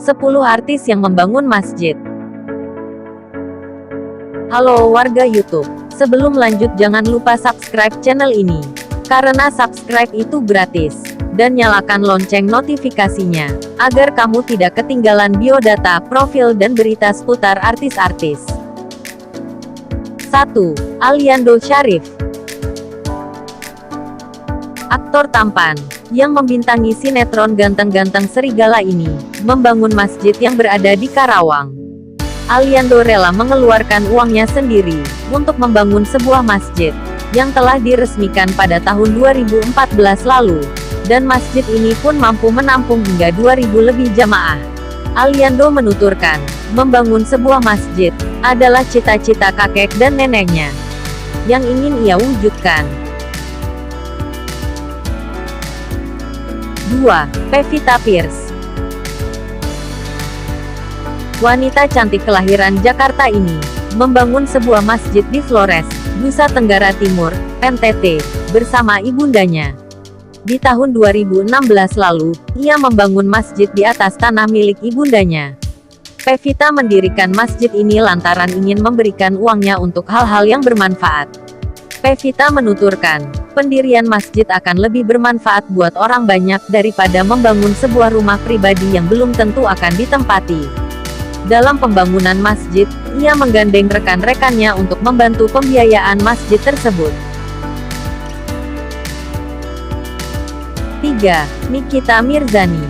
10 artis yang membangun masjid. Halo warga YouTube. Sebelum lanjut jangan lupa subscribe channel ini. Karena subscribe itu gratis. Dan nyalakan lonceng notifikasinya. Agar kamu tidak ketinggalan biodata, profil dan berita seputar artis-artis. 1. Aliando Syarif. Aktor tampan, yang membintangi sinetron ganteng-ganteng serigala ini, membangun masjid yang berada di Karawang. Aliando rela mengeluarkan uangnya sendiri, untuk membangun sebuah masjid, yang telah diresmikan pada tahun 2014 lalu. Dan masjid ini pun mampu menampung hingga 2.000 lebih jamaah. Aliando menuturkan, membangun sebuah masjid, adalah cita-cita kakek dan neneknya, yang ingin ia wujudkan. 2. Pevita Pierce. Wanita cantik kelahiran Jakarta ini, membangun sebuah masjid di Flores, Nusa Tenggara Timur, NTT, bersama ibundanya. Di tahun 2016 lalu, ia membangun masjid di atas tanah milik ibundanya. Pevita mendirikan masjid ini lantaran ingin memberikan uangnya untuk hal-hal yang bermanfaat. Pevita menuturkan, pendirian masjid akan lebih bermanfaat buat orang banyak daripada membangun sebuah rumah pribadi yang belum tentu akan ditempati. Dalam pembangunan masjid, ia menggandeng rekan-rekannya untuk membantu pembiayaan masjid tersebut. 3. Nikita Mirzani.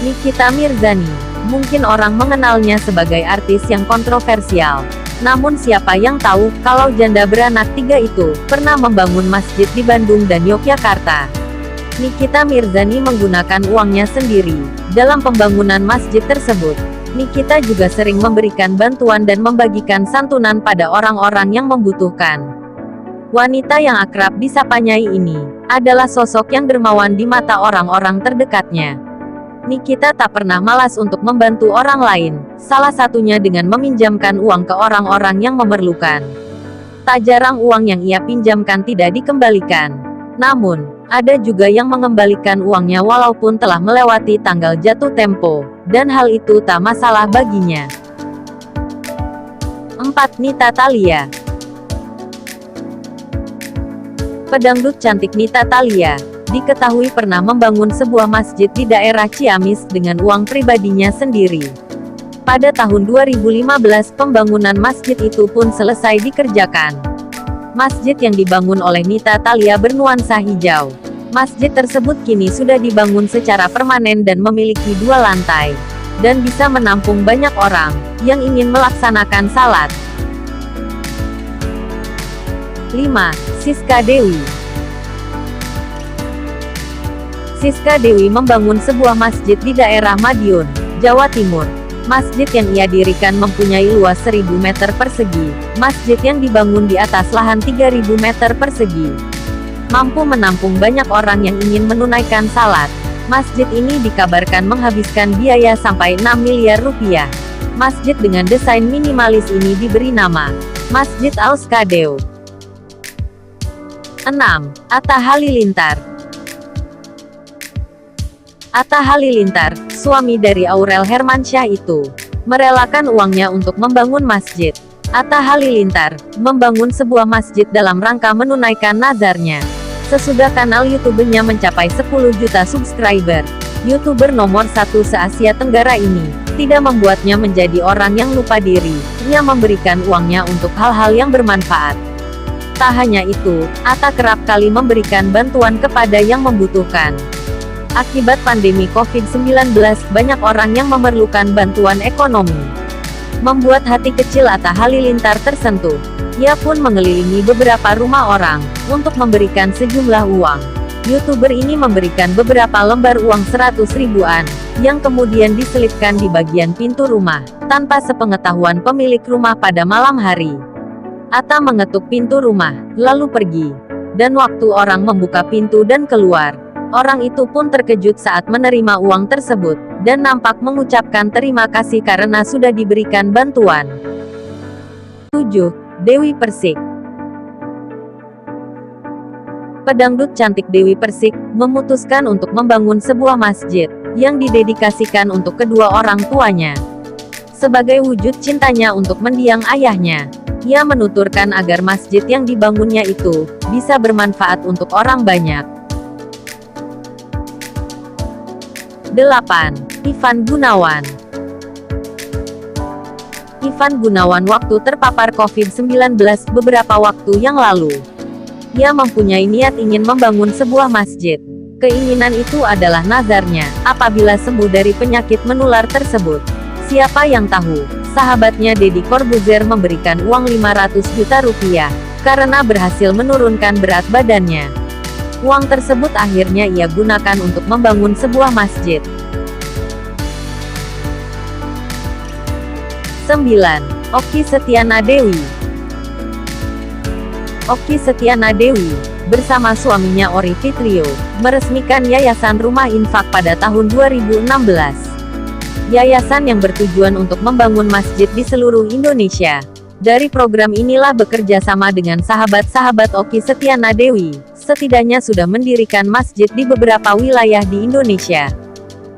Nikita Mirzani, mungkin orang mengenalnya sebagai artis yang kontroversial. Namun siapa yang tahu, kalau janda beranak 3 itu, pernah membangun masjid di Bandung dan Yogyakarta. Nikita Mirzani menggunakan uangnya sendiri, dalam pembangunan masjid tersebut. Nikita juga sering memberikan bantuan dan membagikan santunan pada orang-orang yang membutuhkan. Wanita yang akrab disapa Nyai ini, adalah sosok yang dermawan di mata orang-orang terdekatnya. Nikita tak pernah malas untuk membantu orang lain, salah satunya dengan meminjamkan uang ke orang-orang yang memerlukan. Tak jarang uang yang ia pinjamkan tidak dikembalikan. Namun, ada juga yang mengembalikan uangnya walaupun telah melewati tanggal jatuh tempo, dan hal itu tak masalah baginya. 4. Nita Thalia. Pedangdut cantik Nita Thalia diketahui pernah membangun sebuah masjid di daerah Ciamis dengan uang pribadinya sendiri. Pada tahun 2015 pembangunan masjid itu pun selesai dikerjakan. Masjid yang dibangun oleh Nita Thalia bernuansa hijau. Masjid tersebut kini sudah dibangun secara permanen dan memiliki 2 lantai, dan bisa menampung banyak orang yang ingin melaksanakan salat. 5. Siska Dewi. Siska Dewi membangun sebuah masjid di daerah Madiun, Jawa Timur. Masjid yang ia dirikan mempunyai luas 1.000 meter persegi. Masjid yang dibangun di atas lahan 3.000 meter persegi. Mampu menampung banyak orang yang ingin menunaikan salat. Masjid ini dikabarkan menghabiskan biaya sampai 6 miliar rupiah. Masjid dengan desain minimalis ini diberi nama Masjid Al-Skadeu. 6. Atta Halilintar. Atta Halilintar, suami dari Aurel Hermansyah itu, merelakan uangnya untuk membangun masjid. Atta Halilintar membangun sebuah masjid dalam rangka menunaikan nazarnya. Sesudah kanal YouTube-nya mencapai 10 juta subscriber, YouTuber nomor 1 se-Asia Tenggara ini tidak membuatnya menjadi orang yang lupa diri. Ia memberikan uangnya untuk hal-hal yang bermanfaat. Tak hanya itu, Atta kerap kali memberikan bantuan kepada yang membutuhkan. Akibat pandemi COVID-19, banyak orang yang memerlukan bantuan ekonomi. Membuat hati kecil Atta Halilintar tersentuh. Ia pun mengelilingi beberapa rumah orang, untuk memberikan sejumlah uang. YouTuber ini memberikan beberapa lembar uang 100 ribuan, yang kemudian diselipkan di bagian pintu rumah, tanpa sepengetahuan pemilik rumah pada malam hari. Atta mengetuk pintu rumah, lalu pergi. Dan waktu orang membuka pintu dan keluar, orang itu pun terkejut saat menerima uang tersebut, dan nampak mengucapkan terima kasih karena sudah diberikan bantuan. 7. Dewi Persik. Pedangdut cantik Dewi Persik memutuskan untuk membangun sebuah masjid yang didedikasikan untuk kedua orang tuanya. Sebagai wujud cintanya untuk mendiang ayahnya, ia menuturkan agar masjid yang dibangunnya itu bisa bermanfaat untuk orang banyak. 8. Ivan Gunawan. Ivan Gunawan waktu terpapar COVID-19 beberapa waktu yang lalu. Ia mempunyai niat ingin membangun sebuah masjid. Keinginan itu adalah nazarnya, apabila sembuh dari penyakit menular tersebut. Siapa yang tahu, sahabatnya Deddy Corbuzier memberikan uang 500 juta rupiah, karena berhasil menurunkan berat badannya. Uang tersebut akhirnya ia gunakan untuk membangun sebuah masjid. 9. Okky Setiana Dewi. Okky Setiana Dewi, bersama suaminya Ori Fitrio, meresmikan Yayasan Rumah Infak pada tahun 2016. Yayasan yang bertujuan untuk membangun masjid di seluruh Indonesia. Dari program inilah bekerja sama dengan sahabat-sahabat Okky Setiana Dewi, setidaknya sudah mendirikan masjid di beberapa wilayah di Indonesia.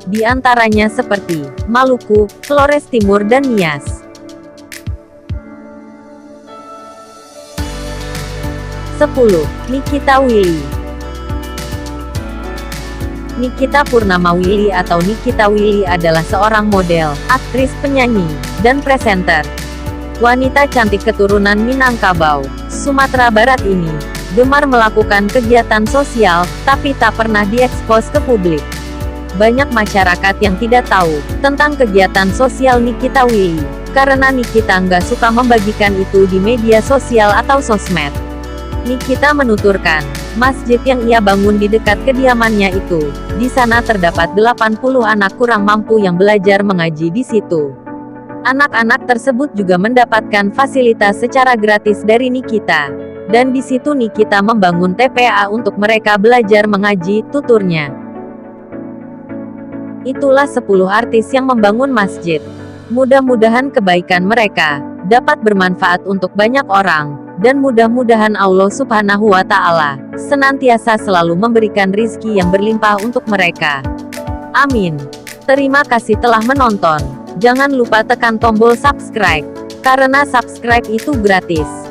Di antaranya seperti Maluku, Flores Timur dan Nias. 10. Nikita Willy. Nikita Purnama Willy atau Nikita Willy adalah seorang model, aktris, penyanyi, dan presenter. Wanita cantik keturunan Minangkabau, Sumatera Barat ini, gemar melakukan kegiatan sosial, tapi tak pernah diekspos ke publik. Banyak masyarakat yang tidak tahu tentang kegiatan sosial Nikita Willy, karena Nikita nggak suka membagikan itu di media sosial atau sosmed. Nikita menuturkan, masjid yang ia bangun di dekat kediamannya itu, di sana terdapat 80 anak kurang mampu yang belajar mengaji di situ. Anak-anak tersebut juga mendapatkan fasilitas secara gratis dari Nikita. Dan di situ Nikita membangun TPA untuk mereka belajar mengaji, tuturnya. Itulah 10 artis yang membangun masjid. Mudah-mudahan kebaikan mereka dapat bermanfaat untuk banyak orang, dan mudah-mudahan Allah Subhanahu wa Ta'ala senantiasa selalu memberikan rizki yang berlimpah untuk mereka. Amin. Terima kasih telah menonton. Jangan lupa tekan tombol subscribe, karena subscribe itu gratis.